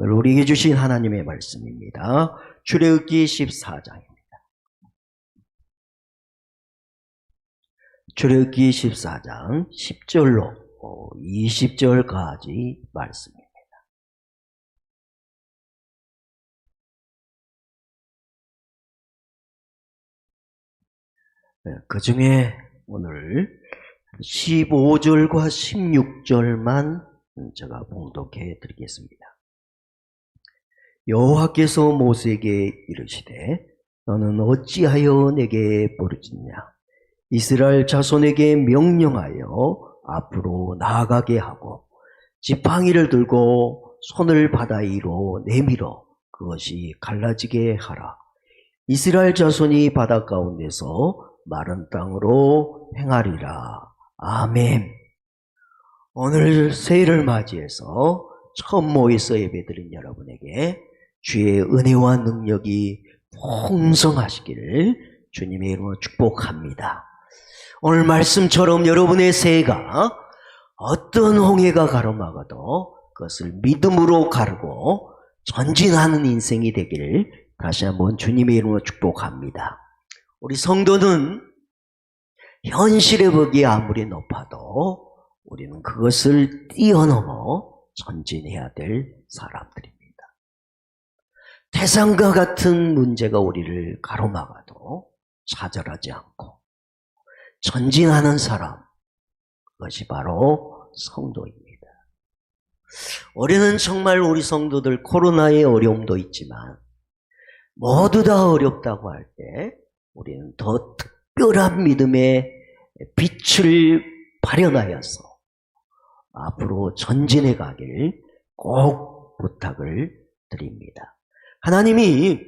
오늘 우리에게 주신 하나님의 말씀입니다. 출애굽기 14장입니다. 출애굽기 14장 10절로 20절까지 말씀입니다. 그 중에 오늘 15절과 16절만 제가 봉독해 드리겠습니다. 여호와께서 모세에게 이르시되 너는 어찌하여 내게 부르짖냐? 이스라엘 자손에게 명령하여 앞으로 나아가게 하고 지팡이를 들고 손을 바다 위로 내밀어 그것이 갈라지게 하라. 이스라엘 자손이 바다 가운데서 마른 땅으로 행하리라. 아멘. 오늘 새해를 맞이해서 처음 모여서 예배드린 여러분에게 주의 은혜와 능력이 풍성하시기를 주님의 이름으로 축복합니다. 오늘 말씀처럼 여러분의 새해가 어떤 홍해가 가로막아도 그것을 믿음으로 가르고 전진하는 인생이 되기를 다시 한번 주님의 이름으로 축복합니다. 우리 성도는 현실의 벽이 아무리 높아도 우리는 그것을 뛰어넘어 전진해야 될 사람들입니다. 태산과 같은 문제가 우리를 가로막아도 좌절하지 않고 전진하는 사람, 그것이 바로 성도입니다. 올해는 정말 우리 성도들 코로나의 어려움도 있지만 모두 다 어렵다고 할 때 우리는 더 특별한 믿음의 빛을 발현하여서 앞으로 전진해 가길 꼭 부탁을 드립니다. 하나님이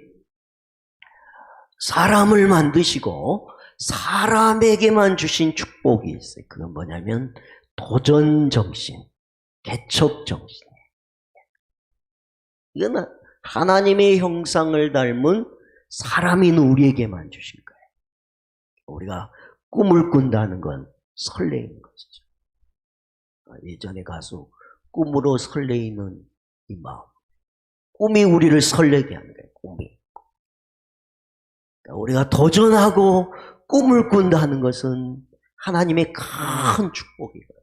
사람을 만드시고 사람에게만 주신 축복이 있어요. 그건 뭐냐면 도전정신, 개척정신. 이건 하나님의 형상을 닮은 사람인 우리에게만 주신 거예요. 우리가 꿈을 꾼다는 건 설레는 것이죠. 예전에 가수 꿈으로 설레이는 이 마음. 꿈이 우리를 설레게 하는 거예요. 꿈이. 그러니까 우리가 도전하고 꿈을 꾼다는 것은 하나님의 큰 축복이거든요.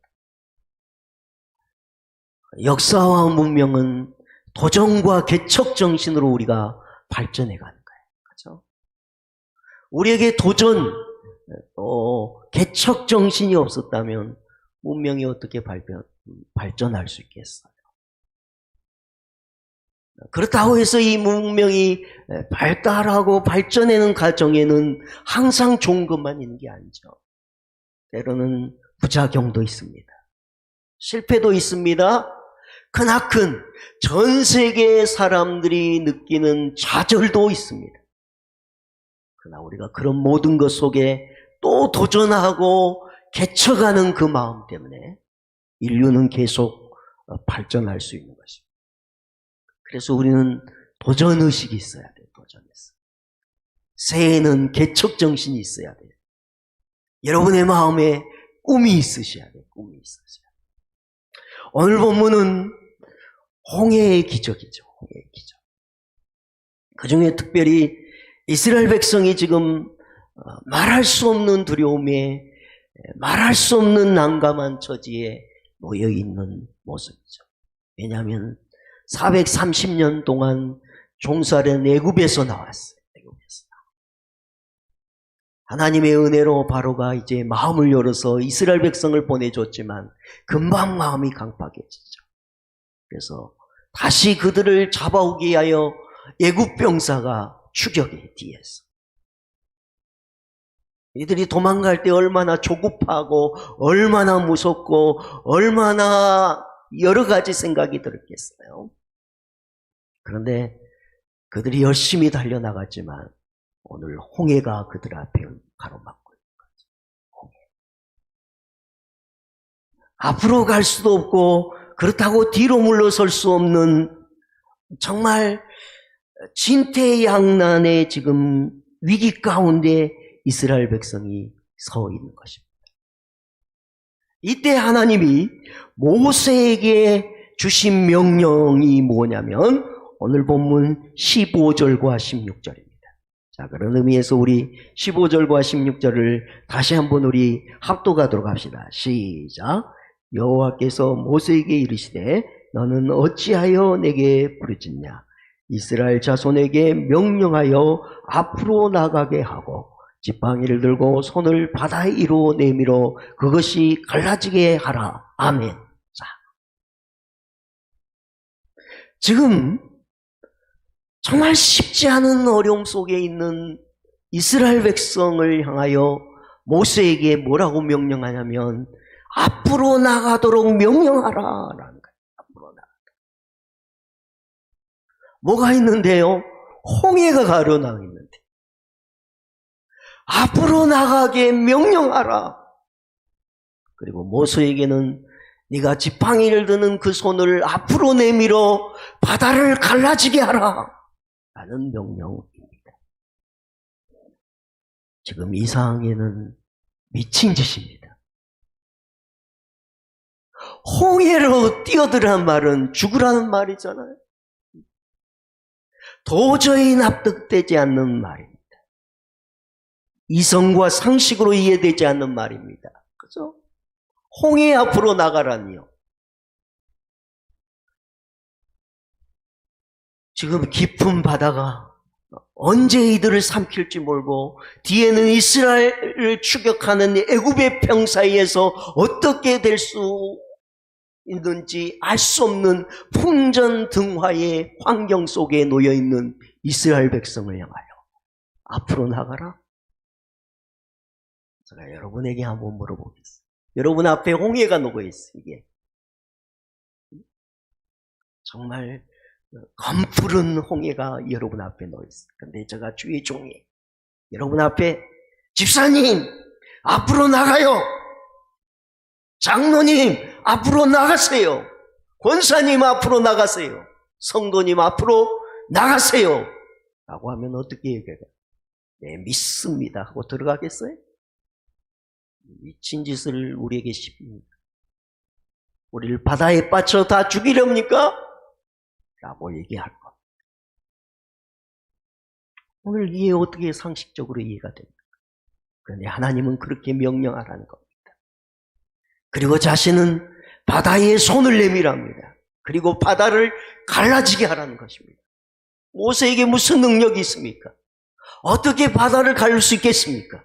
역사와 문명은 도전과 개척 정신으로 우리가 발전해 가는 거예요. 그렇죠? 우리에게 도전, 개척 정신이 없었다면 문명이 어떻게 발전할 수 있겠어요? 그렇다고 해서 이 문명이 발달하고 발전하는 과정에는 항상 좋은 것만 있는 게 아니죠. 때로는 부작용도 있습니다. 실패도 있습니다. 크나큰 전 세계의 사람들이 느끼는 좌절도 있습니다. 그러나 우리가 그런 모든 것 속에 또 도전하고 개척하는 그 마음 때문에 인류는 계속 발전할 수 있는 것입니다. 그래서 우리는 도전의식이 있어야 돼요. 도전에서. 새해에는 개척정신이 있어야 돼요. 여러분의 마음에 꿈이 있으셔야 돼요. 꿈이 있으셔야 돼요. 오늘 본문은 홍해의 기적이죠. 홍해의 기적. 그 중에 특별히 이스라엘 백성이 지금 말할 수 없는 두려움에 말할 수 없는 난감한 처지에 놓여 있는 모습이죠. 왜냐하면 430년 동안 종살이한 애굽에서 나왔어요. 애굽에서. 하나님의 은혜로 바로가 이제 마음을 열어서 이스라엘 백성을 보내줬지만 금방 마음이 강팍해지죠. 그래서 다시 그들을 잡아오기 위하여 애굽 병사가 추격해 뒤에서. 이들이 도망갈 때 얼마나 조급하고 얼마나 무섭고 얼마나 여러 가지 생각이 들었겠어요. 그런데 그들이 열심히 달려나갔지만 오늘 홍해가 그들 앞에 가로막고 있는 거죠. 홍해. 앞으로 갈 수도 없고 그렇다고 뒤로 물러설 수 없는 정말 진퇴양난의 지금 위기 가운데 이스라엘 백성이 서 있는 것입니다. 이때 하나님이 모세에게 주신 명령이 뭐냐면 오늘 본문 15절과 16절입니다. 자, 그런 의미에서 우리 15절과 16절을 다시 한번 우리 합독하도록 합시다. 시작. 여호와께서 모세에게 이르시되 너는 어찌하여 내게 부르짖냐? 이스라엘 자손에게 명령하여 앞으로 나가게 하고 지팡이를 들고 손을 바다 위로 내밀어 그것이 갈라지게 하라. 아멘. 자, 지금 정말 쉽지 않은 어려움 속에 있는 이스라엘 백성을 향하여 모세에게 뭐라고 명령하냐면 앞으로 나가도록 명령하라라는 거예요. 앞으로 나가. 뭐가 있는데요? 홍해가 가로나가 있는데 앞으로 나가게 명령하라. 그리고 모세에게는 네가 지팡이를 드는 그 손을 앞으로 내밀어 바다를 갈라지게 하라 라는 명령입니다. 지금 이 상황에는 미친 짓입니다. 홍해로 뛰어들란 말은 죽으라는 말이잖아요. 도저히 납득되지 않는 말입니다. 이성과 상식으로 이해되지 않는 말입니다. 그죠? 홍해 앞으로 나가라니요. 지금 깊은 바다가 언제 이들을 삼킬지 모르고 뒤에는 이스라엘을 추격하는 애굽의 병 사이에서 어떻게 될 수 있는지 알 수 없는 풍전등화의 환경 속에 놓여있는 이스라엘 백성을 향하여 앞으로 나가라. 제가 여러분에게 한번 물어보겠습니다. 여러분 앞에 홍해가 놓여있어요. 이게 정말 검푸른 홍해가 여러분 앞에 놓여있어요. 근데 제가 주의 종이 여러분 앞에 집사님 앞으로 나가요. 장로님 앞으로 나가세요. 권사님 앞으로 나가세요. 성도님 앞으로 나가세요 라고 하면 어떻게 얘기해요? 네, 믿습니다 하고 들어가겠어요? 미친 짓을 우리에게 씹습니다. 우리를 바다에 빠져 다 죽이렵니까? 라고 얘기할 것. 오늘 이해 어떻게 상식적으로 이해가 됩니까? 그런데 하나님은 그렇게 명령하라는 겁니다. 그리고 자신은 바다에 손을 내밀합니다. 그리고 바다를 갈라지게 하라는 것입니다. 모세에게 무슨 능력이 있습니까? 어떻게 바다를 가릴 수 있겠습니까?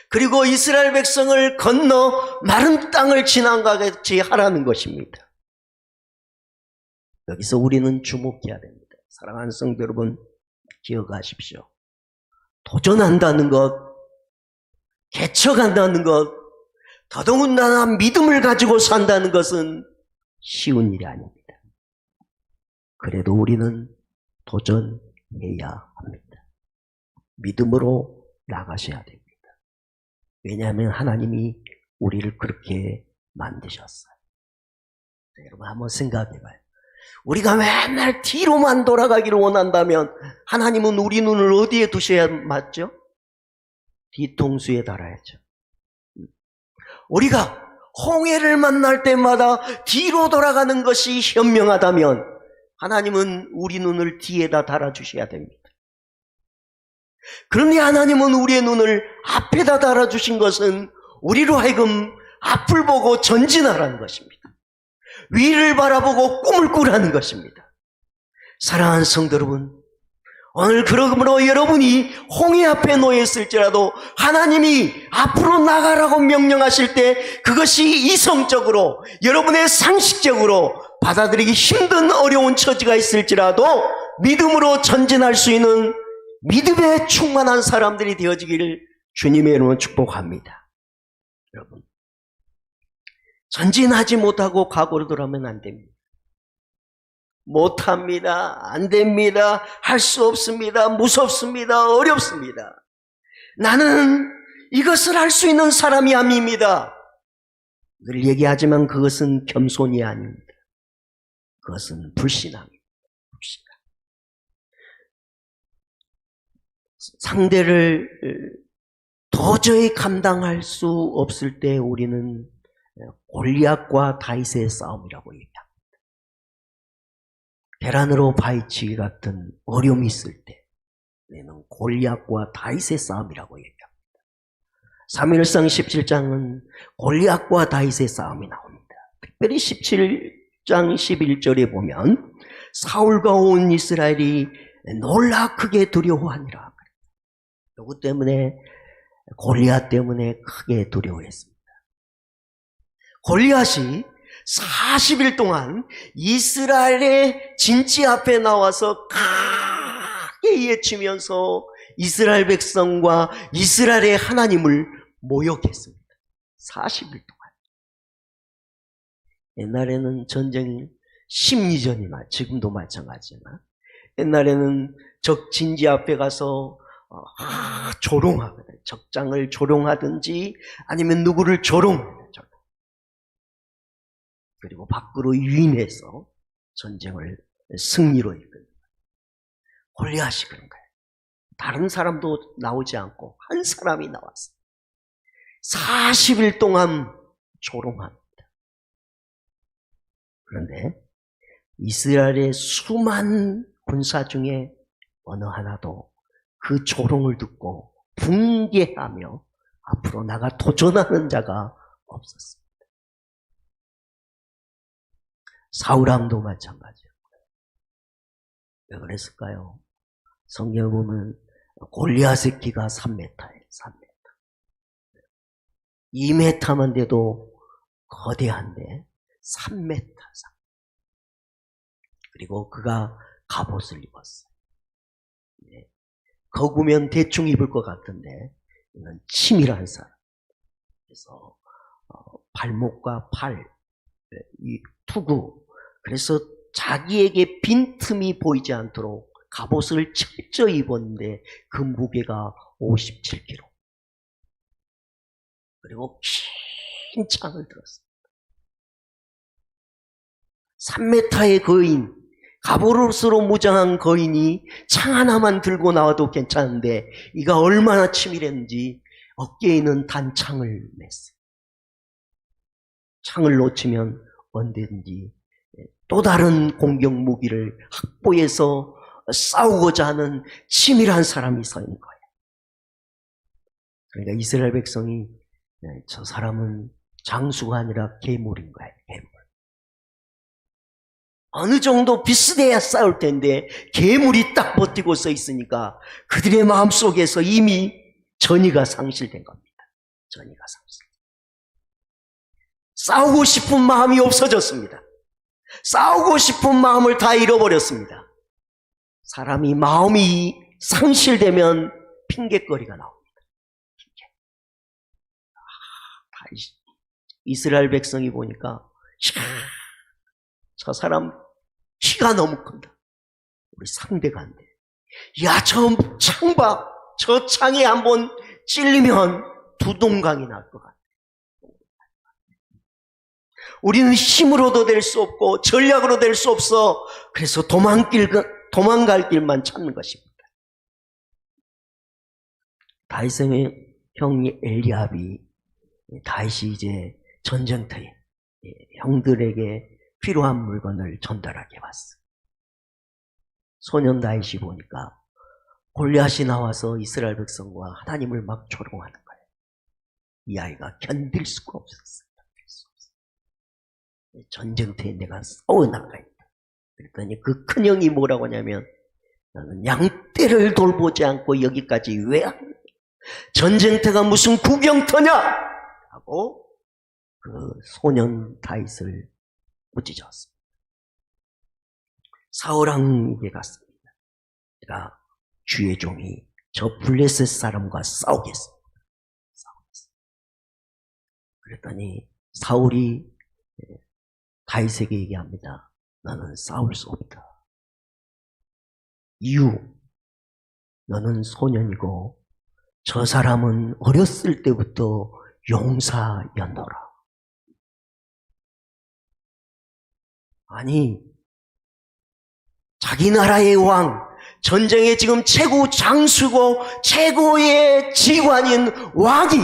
그리고 이스라엘 백성을 건너 마른 땅을 지나가 같이 하라는 것입니다. 여기서 우리는 주목해야 됩니다. 사랑하는 성도 여러분, 기억하십시오. 도전한다는 것, 개척한다는 것, 더더군다나 믿음을 가지고 산다는 것은 쉬운 일이 아닙니다. 그래도 우리는 도전해야 합니다. 믿음으로 나가셔야 됩니다. 왜냐하면 하나님이 우리를 그렇게 만드셨어요. 여러분 한번 생각해봐요. 우리가 맨날 뒤로만 돌아가기를 원한다면 하나님은 우리 눈을 어디에 두셔야 맞죠? 뒤통수에 달아야죠. 우리가 홍해를 만날 때마다 뒤로 돌아가는 것이 현명하다면 하나님은 우리 눈을 뒤에다 달아주셔야 됩니다. 그런데 하나님은 우리의 눈을 앞에다 달아주신 것은 우리로 하여금 앞을 보고 전진하라는 것입니다. 위를 바라보고 꿈을 꾸라는 것입니다. 사랑하는 성도 여러분, 오늘 그러므로 여러분이 홍해 앞에 놓여있을지라도 하나님이 앞으로 나가라고 명령하실 때 그것이 이성적으로 여러분의 상식적으로 받아들이기 힘든 어려운 처지가 있을지라도 믿음으로 전진할 수 있는 믿음에 충만한 사람들이 되어지기를 주님의 이름으로 축복합니다. 여러분, 전진하지 못하고 각오를 들어가면 안 됩니다. 못합니다. 안 됩니다. 할 수 없습니다. 무섭습니다. 어렵습니다. 나는 이것을 할 수 있는 사람이 아닙니다. 늘 얘기하지만 그것은 겸손이 아닙니다. 그것은 불신앙입니다. 불신앙. 상대를 도저히 감당할 수 없을 때 우리는 골리앗과 다윗의 싸움이라고 얘기합니다. 계란으로 파헤치기 같은 어려움이 있을 때 우리는 골리앗과 다윗의 싸움이라고 얘기합니다. 사무엘상 17장은 골리앗과 다윗의 싸움이 나옵니다. 특별히 17장 11절에 보면 사울과 온 이스라엘이 놀라 크게 두려워하니라. 이것 때문에 골리앗 때문에 크게 두려워했습니다. 골리앗이 40일 동안 이스라엘의 진지 앞에 나와서 크게 외치면서 이스라엘 백성과 이스라엘의 하나님을 모욕했습니다. 40일 동안. 옛날에는 전쟁 심리전이나 지금도 마찬가지지만 옛날에는 적 진지 앞에 가서 조롱하거든. 적장을 조롱하든지 아니면 누구를 조롱해요. 그리고 밖으로 유인해서 전쟁을 승리로 이끌어요. 골리앗이 그런 거예요. 다른 사람도 나오지 않고 한 사람이 나왔어요. 40일 동안 조롱합니다. 그런데 이스라엘의 수많은 군사 중에 어느 하나도 그 조롱을 듣고 붕괴하며 앞으로 나가 도전하는 자가 없었습니다. 사울왕도 마찬가지예요. 왜 그랬을까요? 성경에 보면 골리앗의 키가 3m예요. 3m. 2m만 돼도 거대한데 3m. 그리고 그가 갑옷을 입었어요. 거구면 대충 입을 것 같은데 이건 치밀한 사람. 그래서 발목과 팔, 이 투구, 그래서 자기에게 빈틈이 보이지 않도록 갑옷을 철저히 입었는데 그 무게가 57kg. 그리고 긴 창을 들었습니다. 3m의 거인, 갑옷으로 무장한 거인이 창 하나만 들고 나와도 괜찮은데 이가 얼마나 치밀했는지 어깨에 있는 단창을 맸어요. 창을 놓치면 언제든지 또 다른 공격 무기를 확보해서 싸우고자 하는 치밀한 사람이 서 있는 거예요. 그러니까 이스라엘 백성이 저 사람은 장수가 아니라 괴물인 거예요. 괴물. 어느 정도 비슷해야 싸울 텐데 괴물이 딱 버티고 서 있으니까 그들의 마음속에서 이미 전의가 상실된 겁니다. 전의가 상실. 싸우고 싶은 마음이 없어졌습니다. 싸우고 싶은 마음을 다 잃어버렸습니다. 사람이 마음이 상실되면 핑계거리가 나옵니다. 이스라엘 백성이 보니까 저 사람 키가 너무 큰다. 우리 상대가 안 돼. 야, 저 창 봐. 저 창에 한번 찔리면 두동강이 날 것 같아. 우리는 힘으로도 될 수 없고 전략으로 될 수 없어. 그래서 도망갈 길만 찾는 것입니다. 다윗의 형 엘리압이 다윗이 이제 전쟁터에 형들에게 필요한 물건을 전달하게 왔어요. 소년 다윗이 보니까 골리앗이 나와서 이스라엘 백성과 하나님을 막 조롱하는 거예요. 이 아이가 견딜 수가 없었어요. 전쟁터에 내가 싸워나가야 돼. 그랬더니 그 큰형이 뭐라고 하냐면 나는 양떼를 돌보지 않고 여기까지 왜 왔냐? 전쟁터가 무슨 구경터냐? 하고 그 소년 다윗을 꾸짖었습니다. 사울왕에게 갔습니다. 제가 주의 종이 저 블레셋 사람과 싸우겠습니다. 그랬더니 사울이 다윗에게 얘기합니다. 나는 싸울 수 없다. 이유, 너는 소년이고 저 사람은 어렸을 때부터 용사였노라. 아니, 자기 나라의 왕, 전쟁의 지금 최고 장수고 최고의 지관인 왕이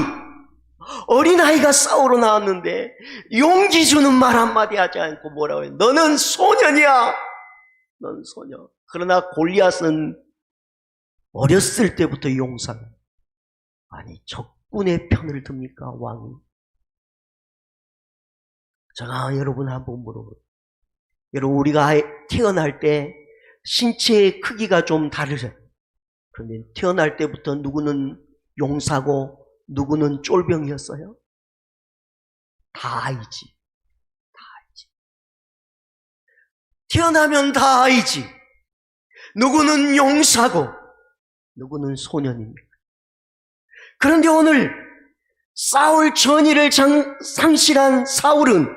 어린아이가 싸우러 나왔는데 용기 주는 말 한마디 하지 않고 뭐라고 해. 너는 소년이야. 넌 소녀. 그러나 골리앗은 어렸을 때부터 용사. 아니, 적군의 편을 듭니까, 왕이? 제가 여러분 한번 물어볼게요. 여러분, 우리가 태어날 때 신체의 크기가 좀 다르죠. 그런데 태어날 때부터 누구는 용사고 누구는 쫄병이었어요? 다 알지. 태어나면 다 알지. 누구는 용사고 누구는 소년입니다. 그런데 오늘 싸울 전의를 상실한 사울은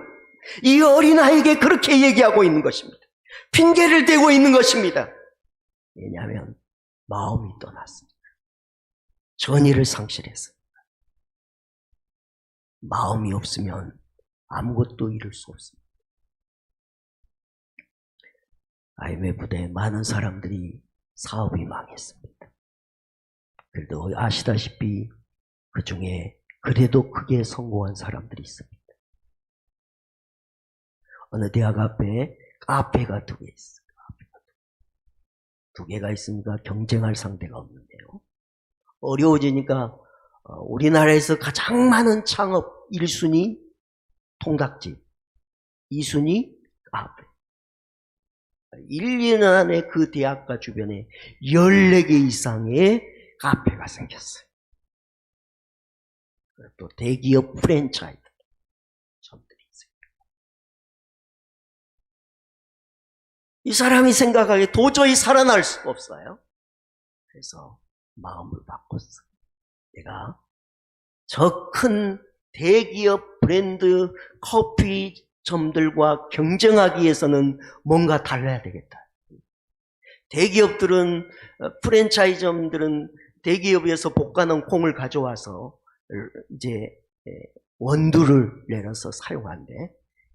이 어린아이에게 그렇게 얘기하고 있는 것입니다. 핑계를 대고 있는 것입니다. 왜냐하면 마음이 떠났습니다. 전의를 상실했습니다. 마음이 없으면 아무것도 이룰 수 없습니다. IMF에 많은 사람들이 사업이 망했습니다. 그래도 아시다시피 그 중에 그래도 크게 성공한 사람들이 있습니다. 어느 대학 앞에 카페가 2개 있어요. 두 개가 있으니까 경쟁할 상대가 없는데요. 어려워지니까 우리나라에서 가장 많은 창업 1순위 통닭집, 2순위 카페. 1, 2년 안에 그 대학가 주변에 14개 이상의 카페가 생겼어요. 또 대기업 프랜차이즈 점들이 있어요. 이 사람이 생각하기에 도저히 살아날 수가 없어요. 그래서 마음을 바꿨어요. 내가 저 큰 대기업 브랜드 커피점들과 경쟁하기 위해서는 뭔가 달라야 되겠다. 대기업들은, 프랜차이즈점들은 대기업에서 볶아놓은 콩을 가져와서 이제 원두를 내려서 사용하는데,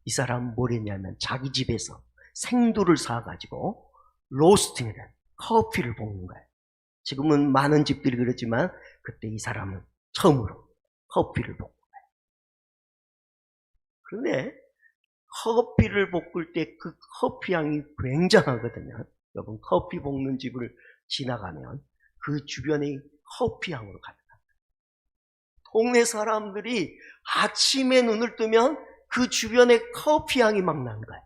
이 사람은 뭘 했냐면 자기 집에서 생두를 사가지고 로스팅을 해 커피를 볶는 거예요. 지금은 많은 집들이 그렇지만 그때 이 사람은 처음으로 커피를 볶는 거예요. 그런데 커피를 볶을 때 그 커피 향이 굉장하거든요. 여러분, 커피 볶는 집을 지나가면 그 주변에 커피 향으로 가득합니다. 동네 사람들이 아침에 눈을 뜨면 그 주변에 커피 향이 막 나는 거예요.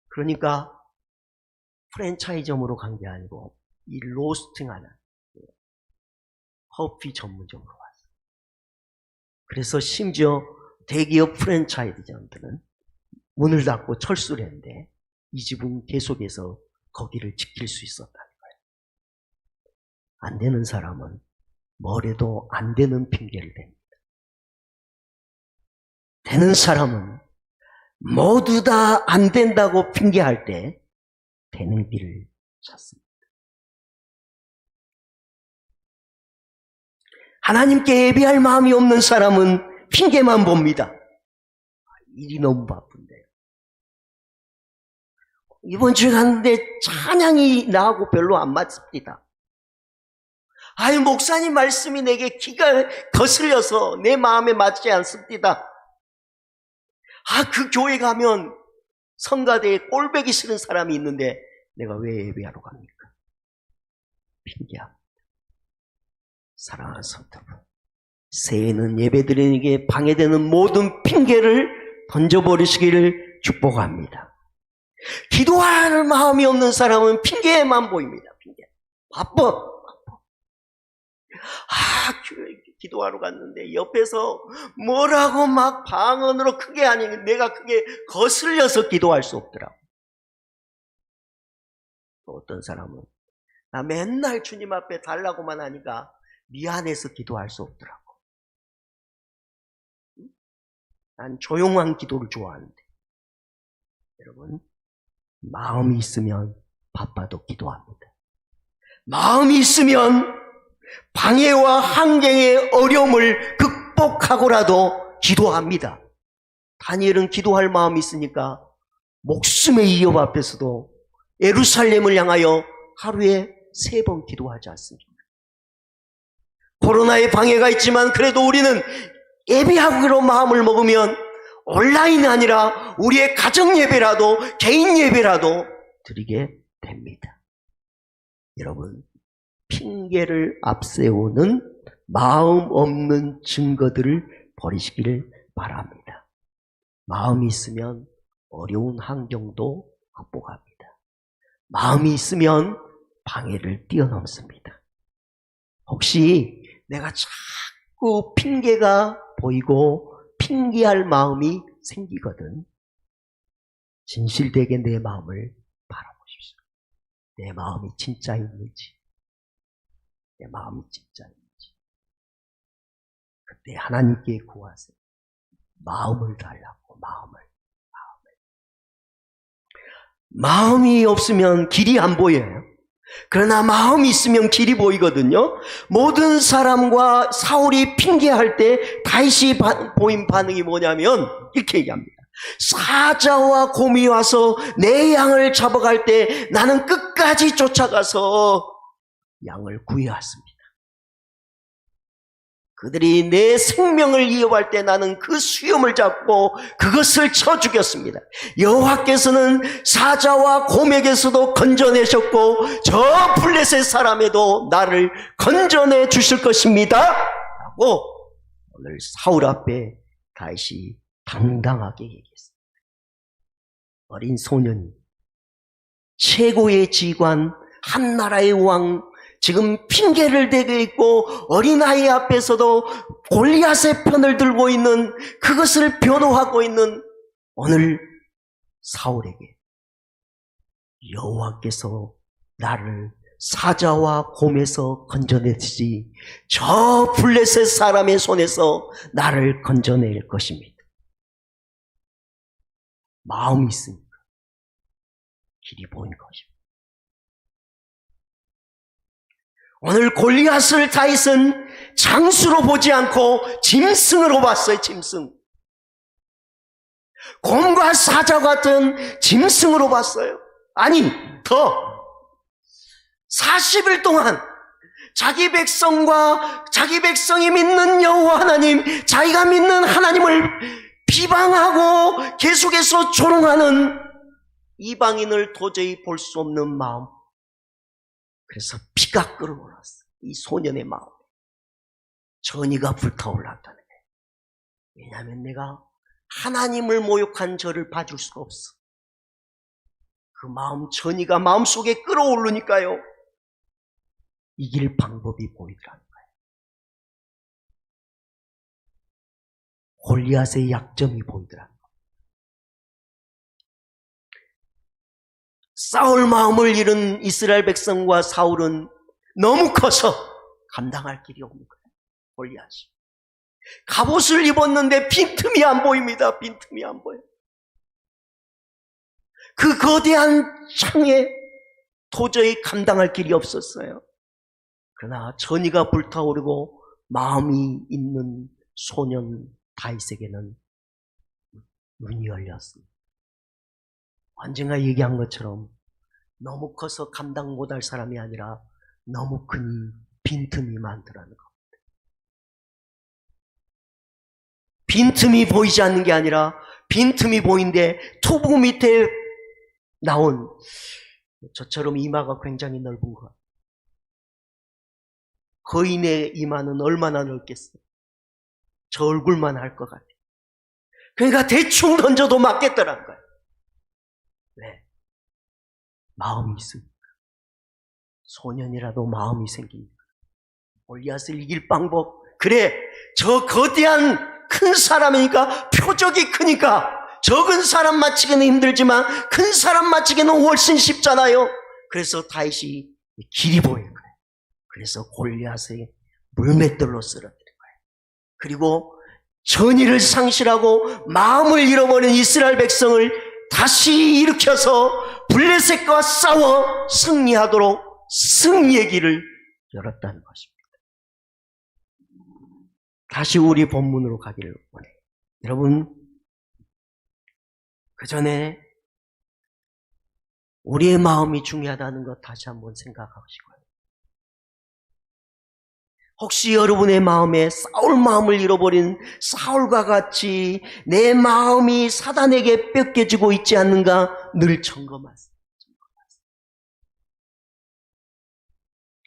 그러니까 프랜차이즈점으로 간 게 아니고 이 로스팅하는 커피 전문점으로 왔어요. 그래서 심지어 대기업 프랜차이즈점들은 문을 닫고 철수를 했는데 이 집은 계속해서 거기를 지킬 수 있었다는 거예요. 안 되는 사람은 뭐래도 안 되는 핑계를 댑니다. 되는 사람은 모두 다 안 된다고 핑계할 때 되는 길을 찾습니다. 하나님께 예배할 마음이 없는 사람은 핑계만 봅니다. 일이 너무 바쁜데요. 이번 주에 갔는데 찬양이 나하고 별로 안 맞습니다. 아유, 목사님 말씀이 내게 귀가 거슬려서 내 마음에 맞지 않습니다. 그 교회 가면 성가대에 꼴보기 싫은 사람이 있는데 내가 왜 예배하러 갑니까? 핑계합니다. 사랑하는 성도 여러분, 새해에는 예배드리는 방해되는 모든 핑계를 던져버리시기를 축복합니다. 기도할 마음이 없는 사람은 핑계만 보입니다. 핑계. 바빠. 교회 기도하러 갔는데 옆에서 뭐라고 막 방언으로 크게 하니 내가 그게 거슬려서 기도할 수 없더라고. 또 어떤 사람은 나 맨날 주님 앞에 달라고만 하니까 미안해서 기도할 수 없더라고. 난 조용한 기도를 좋아하는데. 여러분, 마음이 있으면 바빠도 기도합니다. 마음이 있으면 방해와 환경의 어려움을 극복하고라도 기도합니다. 다니엘은 기도할 마음이 있으니까 목숨의 위협 앞에서도 예루살렘을 향하여 하루에 3번 기도하지 않습니다. 코로나의 방해가 있지만 그래도 우리는 예배하기로 마음을 먹으면 온라인이 아니라 우리의 가정 예배라도 개인 예배라도 드리게 됩니다. 여러분, 핑계를 앞세우는 마음 없는 증거들을 버리시기를 바랍니다. 마음이 있으면 어려운 환경도 극복합니다. 마음이 있으면 방해를 뛰어넘습니다. 혹시 내가 자꾸 핑계가 보이고 핑계할 마음이 생기거든, 진실되게 내 마음을 바라보십시오. 내 마음이 진짜 있는지, 내 마음이 진짜 있는지. 그때 하나님께 구하세요. 마음을 달라고, 마음을. 마음이 없으면 길이 안 보여요. 그러나 마음이 있으면 길이 보이거든요. 모든 사람과 사울이 핑계할 때 다윗이 보인 반응이 뭐냐면 이렇게 얘기합니다. 사자와 곰이 와서 내 양을 잡아갈 때 나는 끝까지 쫓아가서 양을 구해왔습니다. 그들이 내 생명을 이어갈 때 나는 그 수염을 잡고 그것을 쳐 죽였습니다. 여호와께서는 사자와 곰에게서도 건져내셨고 저 블레셋 사람에도 나를 건져내 주실 것입니다 라고 오늘 사울 앞에 다윗이 당당하게 얘기했습니다. 어린 소년이 최고의 지관, 한 나라의 왕, 지금 핑계를 대고 있고 어린아이 앞에서도 골리앗의 편을 들고 있는, 그것을 변호하고 있는 오늘 사울에게 여호와께서 나를 사자와 곰에서 건져내듯이 저 블레셋 사람의 손에서 나를 건져낼 것입니다. 마음이 있으니까 길이 보인 것입니다. 오늘 골리앗을 다윗은 장수로 보지 않고 짐승으로 봤어요. 짐승. 곰과 사자 같은 짐승으로 봤어요. 아니, 더 40일 동안 자기 백성과 자기 백성이 믿는 여호와 하나님, 자기가 믿는 하나님을 비방하고 계속해서 조롱하는 이방인을 도저히 볼 수 없는 마음. 그래서 피가 끓어올랐어. 이 소년의 마음에 전의가 불타올랐다는 거예요. 왜냐하면 내가 하나님을 모욕한 저를 봐줄 수가 없어. 그 마음, 전의가 마음속에 끓어오르니까요, 이길 방법이 보이더라는 거예요. 골리앗의 약점이 보이더라는 거예요. 싸울 마음을 잃은 이스라엘 백성과 사울은 너무 커서 감당할 길이 없는 거예요. 골리앗이. 갑옷을 입었는데 빈틈이 안 보입니다. 빈틈이 안 보여요. 그 거대한 창에 도저히 감당할 길이 없었어요. 그러나 전의가 불타오르고 마음이 있는 소년 다윗에게는 눈이 열렸습니다. 언젠가 얘기한 것처럼 너무 커서 감당 못할 사람이 아니라 너무 큰 빈틈이 많더라는 겁니다. 빈틈이 보이지 않는 게 아니라 빈틈이 보이는데 투부 밑에 나온 저처럼 이마가 굉장히 넓은 것 같아요. 거인의 이마는 얼마나 넓겠어요? 저 얼굴만 할 것 같아요. 그러니까 대충 던져도 맞겠더라는 거예요. 왜? 마음이 있으니까. 소년이라도 마음이 생기니까. 골리앗을 이길 방법. 그래, 저 거대한 큰 사람이니까, 표적이 크니까 적은 사람 맞추기는 힘들지만 큰 사람 맞추기는 훨씬 쉽잖아요. 그래서 다윗이 길이 보일 거예요. 그래서 골리앗의 물맷돌로 쓰러뜨린 거예요. 그리고 전의를 상실하고 마음을 잃어버린 이스라엘 백성을 다시 일으켜서 블레셋과 싸워 승리하도록 승리의 길을 열었다는 것입니다. 다시 우리 본문으로 가기를 원해요. 여러분, 그 전에 우리의 마음이 중요하다는 것 다시 한번 생각하시고요. 혹시 여러분의 마음에 사울 마음을 잃어버린 사울과 같이 내 마음이 사단에게 뺏겨지고 있지 않는가 늘 점검하세요.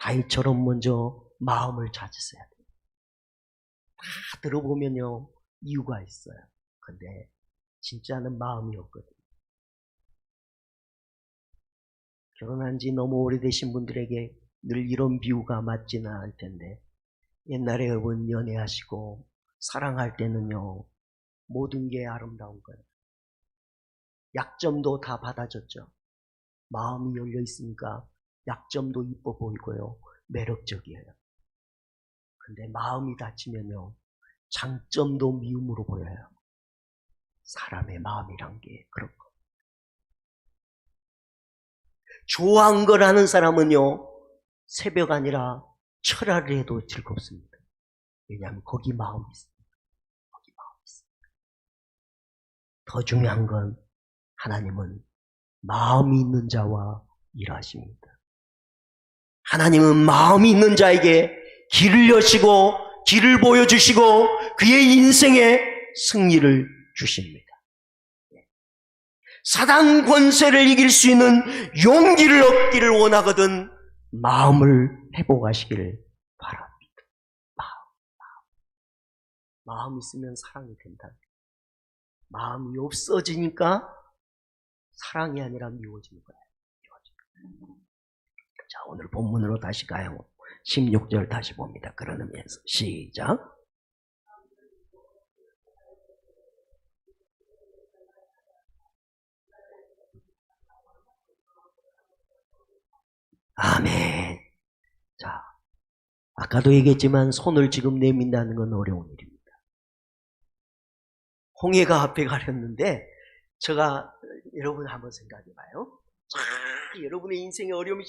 다윗처럼 먼저 마음을 찾으셔야 돼요. 다 들어보면요, 이유가 있어요. 근데 진짜는 마음이 없거든요. 결혼한 지 너무 오래되신 분들에게 늘 이런 비유가 맞지는 않을 텐데, 옛날에 여러분 연애하시고 사랑할 때는요, 모든 게 아름다운 거예요. 약점도 다 받아줬죠. 마음이 열려 있으니까 약점도 이뻐 보이고요, 매력적이에요. 근데 마음이 닫히면요, 장점도 미움으로 보여요. 사람의 마음이란 게 그런 거. 좋아한 걸 하는 사람은요, 새벽 아니라 철야를 해도 즐겁습니다. 왜냐하면 거기 마음이 있습니다. 거기 마음이 있습니다. 더 중요한 건 하나님은 마음이 있는 자와 일하십니다. 하나님은 마음이 있는 자에게 길을 여시고 길을 보여주시고 그의 인생에 승리를 주십니다. 사단 권세를 이길 수 있는 용기를 얻기를 원하거든 마음을 회복하시기를 바랍니다. 마음 있으면 사랑이 된다. 마음이 없어지니까 사랑이 아니라 미워지는 거예요. 자, 오늘 본문으로 다시 가요. 16절 다시 봅니다. 그런 의미에서 시작. 아멘. 자, 아까도 얘기했지만 손을 지금 내민다는 건 어려운 일입니다. 홍해가 앞에 가렸는데 제가 여러분 한번 생각해봐요. 여러분의 인생에 어려움이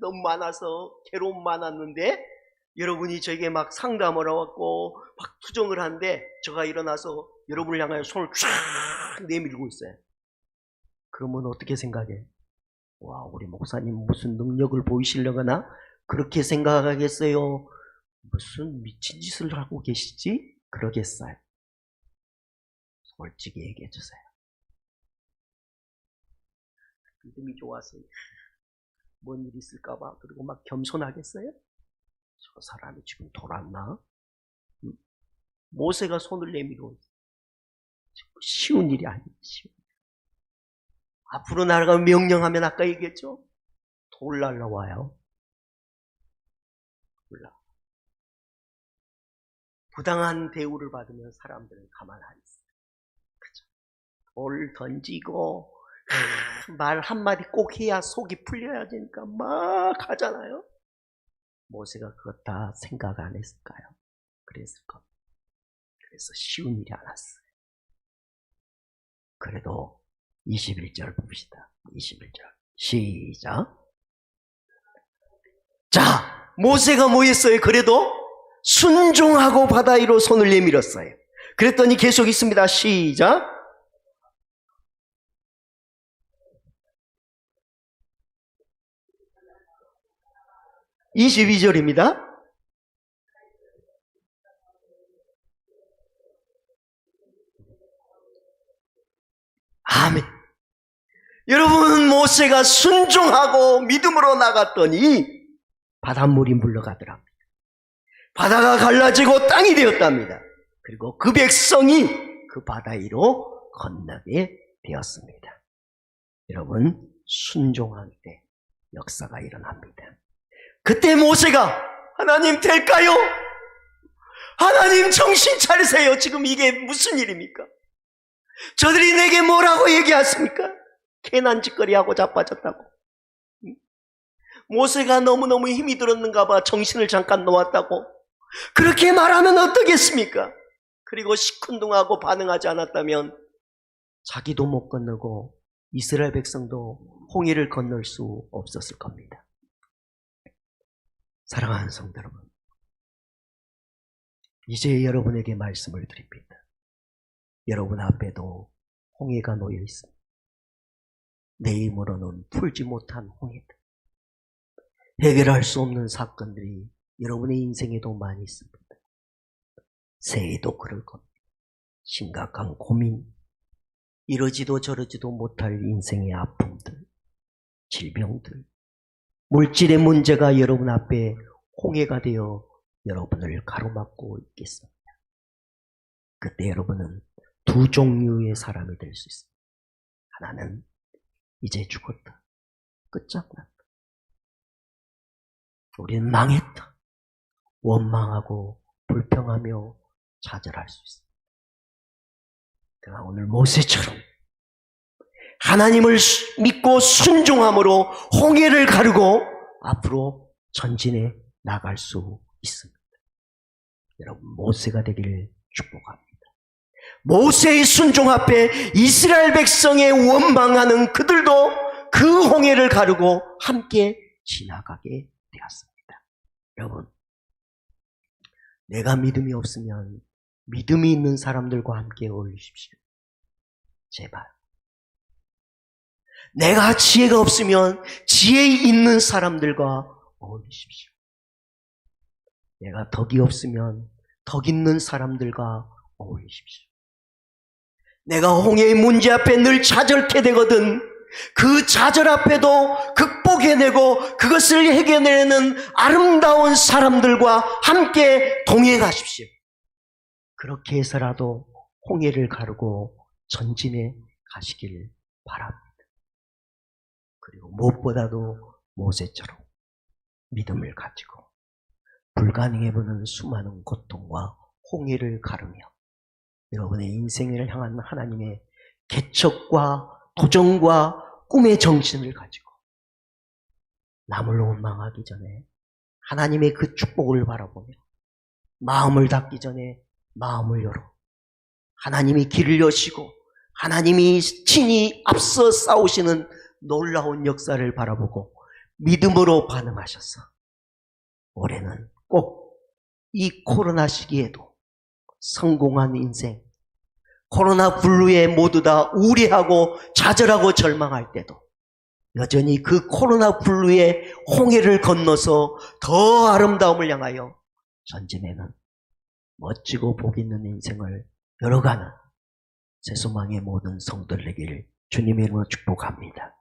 너무 많아서 괴로움 많았는데 여러분이 저에게 막 상담을 하고 막 투정을 하는데 제가 일어나서 여러분을 향하여 손을 쫙 내밀고 있어요. 그러면 어떻게 생각해? 와, 우리 목사님 무슨 능력을 보이시려거나 그렇게 생각하겠어요? 무슨 미친 짓을 하고 계시지? 그러겠어요. 솔직히 얘기해 주세요. 믿음이 좋아서 뭔 일이 있을까봐 그리고 막 겸손하겠어요? 저 사람이 지금 돌았나? 모세가 손을 내밀고 쉬운 일이 아니에요. 쉬운 일. 앞으로 나아가면 명령하면 아까 얘기했죠? 돌 날라와요. 몰라. 부당한 대우를 받으면 사람들은 가만 안 있어요. 그죠? 돌 던지고 말 한마디 꼭 해야 속이 풀려야 되니까 막 하잖아요. 모세가 그것 다 생각 안 했을까요? 그랬을 겁니다. 그래서 쉬운 일이 않았어요. 그래도 21절 봅시다. 21절 시작. 자, 모세가 뭐 했어요? 그래도 순종하고 바다 위로 손을 내밀었어요. 그랬더니 계속 있습니다. 시작. 22절입니다. 아멘. 여러분, 모세가 순종하고 믿음으로 나갔더니 바닷물이 물러가더랍니다. 바다가 갈라지고 땅이 되었답니다. 그리고 그 백성이 그 바다 위로 건너게 되었습니다. 여러분, 순종할 때 역사가 일어납니다. 그때 모세가 하나님 될까요? 하나님 정신 차리세요. 지금 이게 무슨 일입니까? 저들이 내게 뭐라고 얘기하십니까? 괜한 짓거리하고 자빠졌다고. 모세가 너무너무 힘이 들었는가 봐 정신을 잠깐 놓았다고. 그렇게 말하면 어떻겠습니까? 그리고 시큰둥하고 반응하지 않았다면 자기도 못 건너고 이스라엘 백성도 홍해를 건널 수 없었을 겁니다. 사랑하는 성도 여러분, 이제 여러분에게 말씀을 드립니다. 여러분 앞에도 홍해가 놓여 있습니다. 내 힘으로는 풀지 못한 홍해들, 해결할 수 없는 사건들이 여러분의 인생에도 많이 있습니다. 새해도 그럴 겁니다. 심각한 고민, 이러지도 저러지도 못할 인생의 아픔들, 질병들, 물질의 문제가 여러분 앞에 홍해가 되어 여러분을 가로막고 있겠습니다. 그때 여러분은 두 종류의 사람이 될 수 있습니다. 하나는 이제 죽었다. 끝장났다. 우리는 망했다. 원망하고 불평하며 좌절할 수 있습니다. 그러나 오늘 모세처럼 하나님을 믿고 순종함으로 홍해를 가르고 앞으로 전진해 나갈 수 있습니다. 여러분, 모세가 되기를 축복합니다. 모세의 순종 앞에 이스라엘 백성의 원망하는 그들도 그 홍해를 가르고 함께 지나가게 되었습니다. 여러분, 내가 믿음이 없으면 믿음이 있는 사람들과 함께 어울리십시오. 제발. 내가 지혜가 없으면 지혜 있는 사람들과 어울리십시오. 내가 덕이 없으면 덕 있는 사람들과 어울리십시오. 내가 홍해의 문제 앞에 늘 좌절케 되거든 그 좌절 앞에도 극복해내고 그것을 해결해내는 아름다운 사람들과 함께 동행하십시오. 그렇게 해서라도 홍해를 가르고 전진해 가시길 바랍니다. 그리고 무엇보다도 모세처럼 믿음을 가지고 불가능해 보는 수많은 고통과 홍해를 가르며 여러분의 인생을 향한 하나님의 개척과 도전과 꿈의 정신을 가지고 남을 원망하기 전에 하나님의 그 축복을 바라보며 마음을 닫기 전에 마음을 열어 하나님이 길을 여시고 하나님이 친히 앞서 싸우시는 놀라운 역사를 바라보고 믿음으로 반응하셔서 올해는 꼭 이 코로나 시기에도 성공한 인생, 코로나 블루에 모두 다 우려하고 좌절하고 절망할 때도 여전히 그 코로나 블루의 홍해를 건너서 더 아름다움을 향하여 전진해는 멋지고 복 있는 인생을 열어가는 새소망의 모든 성도들 되기를 주님의 이름으로 축복합니다.